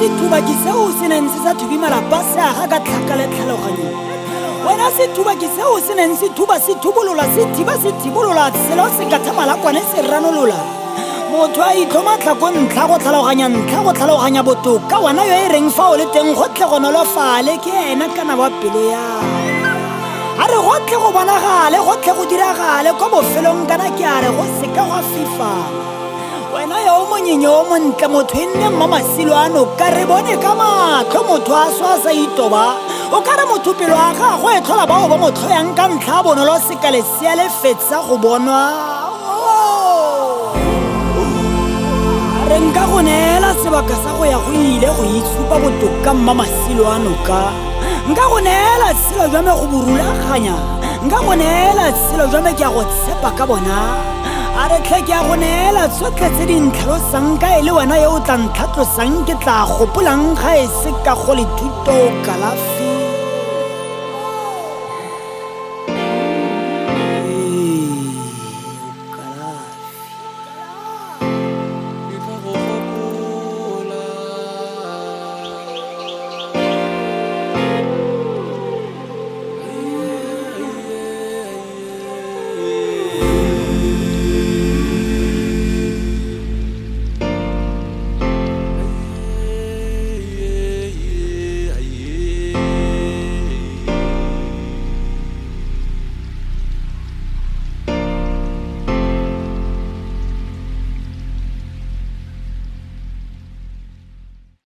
sethubaki seo se neng se sa thubi malapa se aga ka tlhaka le tlhaloganyo. Wena sethubaki seo se neng se thuba se thubolola se thiba se thibolola selo se ka thamalakwane se ranolola. Motho a itlhoma tlhako ntlha go tlhaloganya botoka wena yo e reng fa o le teng gotlhe go nolofale ke ena kana wa pelo ya. A re gotlhe go bonagale gotlhe go diragale kwa bofelong kana ke a re go seka gwa fifala. Wena yo o monyenye o montle motho e nne mmamasilo ano ka re bone ka matlho motho a swa sa itoba o ka re motho pelo a gago e tlhola bao ba motho yang ka ntlha bonolo seka lesea le fetsa go bonwa. Re nka go neela sebaka sa go ya go ile go itshupa botoka mmamasilo ano ka nka go neela selo jwa me go borulaganya nka go neela selo jwa me ke a go tshepa ka bona. A re tlhe ke a go neela tsotlhe tse di ntlhalosang ka e le wena yo o tla ntlhatlosang ke tla gopolang ga e se ka go le thuto kalafi.